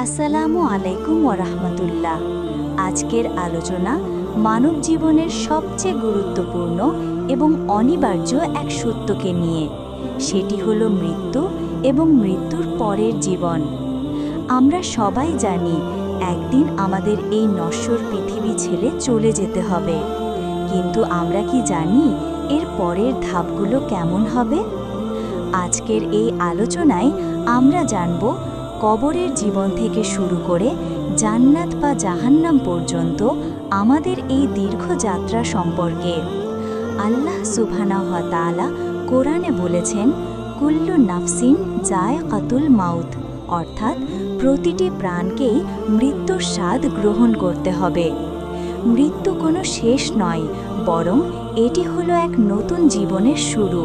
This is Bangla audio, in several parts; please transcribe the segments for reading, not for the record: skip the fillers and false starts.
আসসালামু আলাইকুম ওরহমতুল্লাহ। আজকের আলোচনা মানব জীবনের সবচেয়ে গুরুত্বপূর্ণ এবং অনিবার্য এক সত্যকে নিয়ে। সেটি হলো মৃত্যু এবং মৃত্যুর পরের জীবন। আমরা সবাই জানি একদিন আমাদের এই নশ্বর পৃথিবী ছেড়ে চলে যেতে হবে, কিন্তু আমরা কি জানি এর পরের ধাপগুলো কেমন হবে? আজকের এই আলোচনায় আমরা জানব কবরের জীবন থেকে শুরু করে জান্নাত বা জাহান্নাম পর্যন্ত আমাদের এই দীর্ঘ যাত্রা সম্পর্কে। আল্লাহ সুবহানাহু ওয়া তাআলা কোরআনে বলেছেন, কুল্লু নাফসিন যায়কাতুল মাউত, অর্থাৎ প্রতিটি প্রাণকেই মৃত্যুর স্বাদ গ্রহণ করতে হবে। মৃত্যু কোনো শেষ নয়, বরং এটি হলো এক নতুন জীবনের শুরু,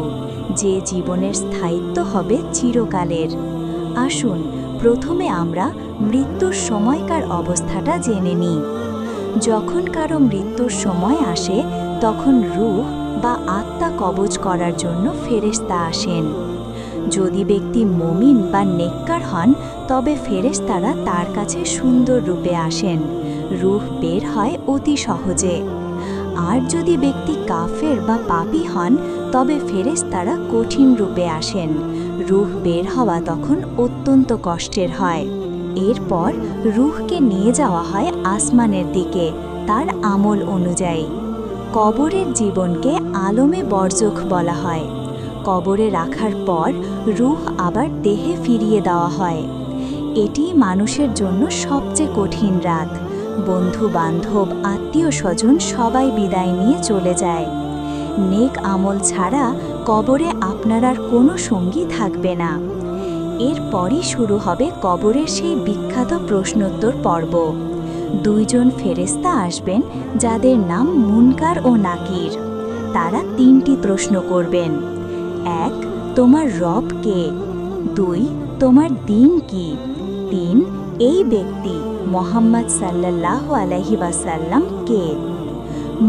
যে জীবনের স্থায়িত্ব হবে চিরকালের। আসুন প্রথমে আমরা মৃত্যুর সময়কার অবস্থাটা জেনে নিই। যখন কারো মৃত্যুর সময় আসে, তখন রূহ বা আত্মা কবজ করার জন্য ফেরেশতা আসেন। যদি ব্যক্তি মুমিন বা নেককার হন, তবে ফেরেশতারা তার কাছে সুন্দর রূপে আসেন, রূহ বের হয় অতি সহজে। আর যদি ব্যক্তি কাফের বা পাপী হন, তবে ফেরেশতারা কঠিন রূপে আসেন, রূহ বের হওয়া তখন অত্যন্ত কষ্টের হয়। এরপর রূহকে নিয়ে যাওয়া হয় আসমানের দিকে তার আমল অনুযায়ী। কবরের জীবনকে আলমে বরজখ বলা হয়। কবরে রাখার পর রূহ আবার দেহে ফিরিয়ে দেওয়া হয়। এটি মানুষের জন্য সবচেয়ে কঠিন রাত। বন্ধু বান্ধব, আত্মীয় স্বজন সবাই বিদায় নিয়ে চলে যায়। নেক আমল ছাড়া কবরে আপনার আর কোনো সঙ্গী থাকবে না। এরপরই শুরু হবে কবরের সেই বিখ্যাত প্রশ্নোত্তর পর্ব। দুইজন ফেরেশতা আসবেন, যাদের নাম মুনকার ও নাকির। তারা তিনটি প্রশ্ন করবেন। 1. তোমার রব কে? 2. তোমার দিন কি? 3. এই ব্যক্তি মুহাম্মদ সাল্লাল্লাহু আলাইহি ওয়াসাল্লাম কে?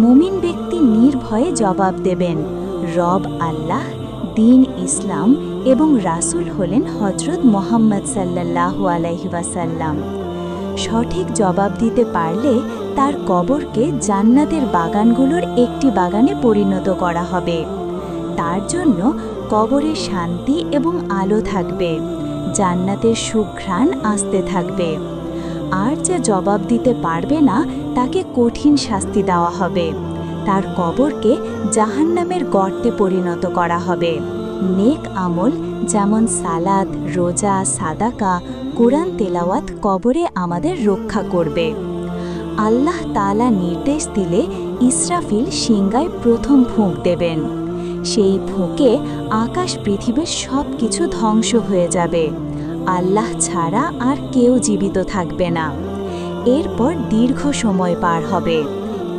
মুমিন ব্যক্তি নির্ভয়ে জবাব দেবেন, রব আল্লাহ, দিন ইসলাম এবং রাসূল হলেন হযরত মুহাম্মদ সাল্লাল্লাহু আলাইহি ওয়াসাল্লাম। সঠিক জবাব দিতে পারলে তার কবরকে জান্নাতের বাগানগুলোর একটি বাগানে পরিণত করা হবে। তার জন্য কবরে শান্তি এবং আলো থাকবে, জান্নাতের সুঘ্রাণ আসতে থাকবে। আর যে জবাব দিতে পারবে না, তাকে কঠিন শাস্তি দেওয়া হবে, তার কবরকে জাহান্নামের গর্তে পরিণত করা হবে। নেক আমল যেমন সালাত, রোজা, সাদাকা, কোরআন তেলাওয়াত কবরে আমাদের রক্ষা করবে। আল্লাহ তাআলা নির্দেশ দিলে ইসরাফিল সিংগায় প্রথম ফুঁক দেবেন। সেই ফুঁকে আকাশ পৃথিবীর সব কিছু ধ্বংস হয়ে যাবে। আল্লাহ ছাড়া আর কেউ জীবিত থাকবে না। এরপর দীর্ঘ সময় পার হবে।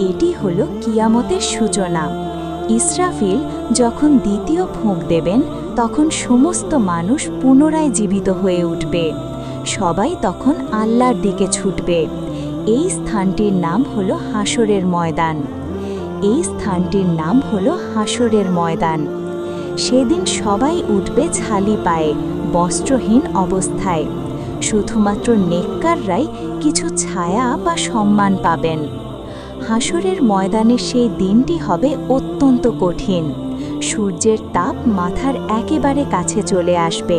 এটি হলো কিয়ামতের সূচনা। ইসরাফিল যখন দ্বিতীয় ফুঁক দেবেন, তখন সমস্ত মানুষ পুনরায় জীবিত হয়ে উঠবে। সবাই তখন আল্লাহর দিকে ছুটবে। এই স্থানটির নাম হলো হাসরের ময়দান। এই স্থানটির নাম হলো হাসরের ময়দান। সেদিন সবাই উঠবে খালি পায়ে, বস্ত্রহীন অবস্থায়। শুধুমাত্র নেককাররাই কিছু ছায়া বা সম্মান পাবেন। হাসরের ময়দানের সেই দিনটি হবে অত্যন্ত কঠিন। সূর্যের তাপ মাথার একেবারে কাছে চলে আসবে।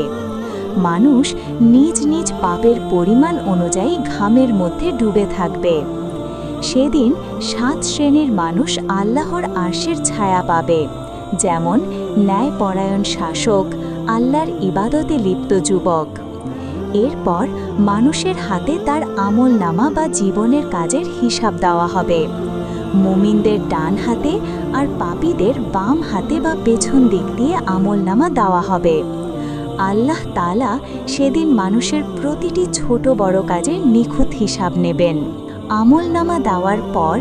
মানুষ নিজ নিজ পাপের পরিমাণ অনুযায়ী ঘামের মধ্যে ডুবে থাকবে। সেদিন 7 শ্রেণীর মানুষ আল্লাহর আরশের ছায়া পাবে, যেমন ন্যায়পরায়ণ শাসক, আল্লাহর ইবাদতে লিপ্ত যুবক। এরপর মানুষের হাতে তার আমলনামা বা জীবনের কাজের হিসাব দেওয়া হবে। মুমিনদের ডান হাতে আর পাপীদের বাম হাতে বা পেছন দিক দিয়ে আমলনামা দেওয়া হবে। আল্লাহ তাআলা সেদিন মানুষের প্রতিটি ছোট বড় কাজের নিখুঁত হিসাব নেবেন। আমলনামা দেওয়ার পর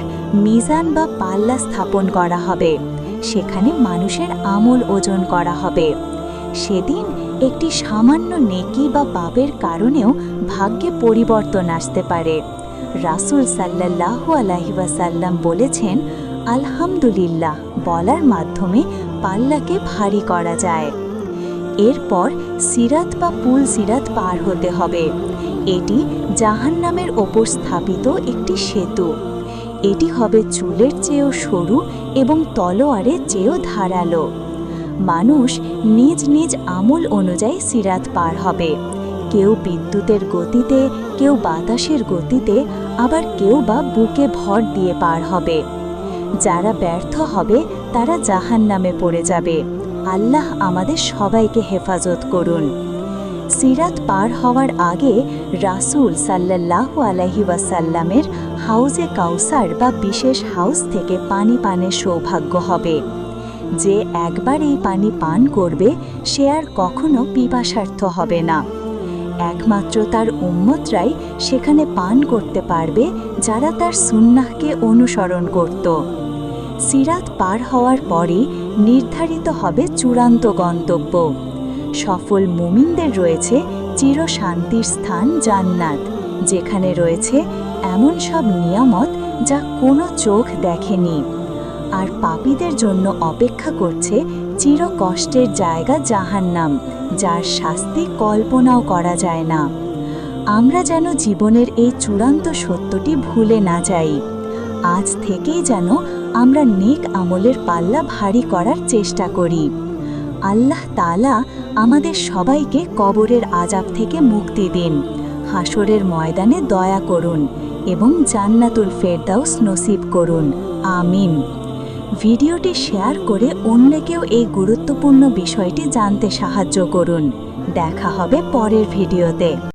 মিজান বা পাল্লা স্থাপন করা হবে। সেখানে মানুষের আমল ওজন করা হবে। সেদিন একটি সামান্য নেকি বা পাপের কারণেও ভাগ্যে পরিবর্তন আসতে পারে। রাসূল সাল্লাল্লাহু আলাইহি ওয়াসাল্লাম বলেছেন, আলহামদুলিল্লাহ বলার মাধ্যমে পাল্লাকে ভারী করা যায়। এরপর সিরাত বা পুল সিরাত পার হতে হবে। এটি জাহান্নামের ওপর স্থাপিত একটি সেতু। এটি হবে চুলের চেয়েও সরু এবং তলোয়ারের চেয়েও ধারালো। মানুষ নিজ নিজ আমল অনুযায়ী সিরাত পার হবে। কেউ বিদ্যুতের গতিতে, কেউ বাতাসের গতিতে, আবার কেউ বা বুকে ভর দিয়ে পার হবে। যারা ব্যর্থ হবে তারা জাহান্নামে পড়ে যাবে। আল্লাহ আমাদের সবাইকে হেফাজত করুন। সিরাত পার হওয়ার আগে রাসূল সাল্লাল্লাহু আলাইহি ওয়াসাল্লামের হাউজে কাউসার বা বিশেষ হাউস থেকে পানি পানের সৌভাগ্য হবে। যে একবার এই পানি পান করবে সে আর কখনো পিপাসার্থ হবে না। একমাত্র তার উম্মতরাই সেখানে পান করতে পারবে যারা তার সুন্নাহকে অনুসরণ করত। সিরাত পার হওয়ার পরই নির্ধারিত হবে চূড়ান্ত গন্তব্য। সফল মুমিনদের রয়েছে চিরশান্তির স্থান জান্নাত, যেখানে রয়েছে এমন সব নিয়ামত যা কোনো চোখ দেখেনি। আর পাপীদের জন্য অপেক্ষা করছে চির কষ্টের জায়গা জাহান্নাম, যার শাস্তি কল্পনাও করা যায় না। আমরা যেন জীবনের এই চূড়ান্ত সত্যটি ভুলে না যাই। আজ থেকেই যেন আমরা নেক আমলের পাল্লা ভারী করার চেষ্টা করি। আল্লাহ তাআলা আমাদের সবাইকে কবরের আযাব থেকে মুক্তি দিন, হাসরের ময়দানে দয়া করুন এবং জান্নাতুল ফেরদাউস নসিব করুন। আমিন। ভিডিওটি শেয়ার করে অন্যকেও এই গুরুত্বপূর্ণ বিষয়টি জানতে সাহায্য করুন। দেখা হবে পরের ভিডিওতে।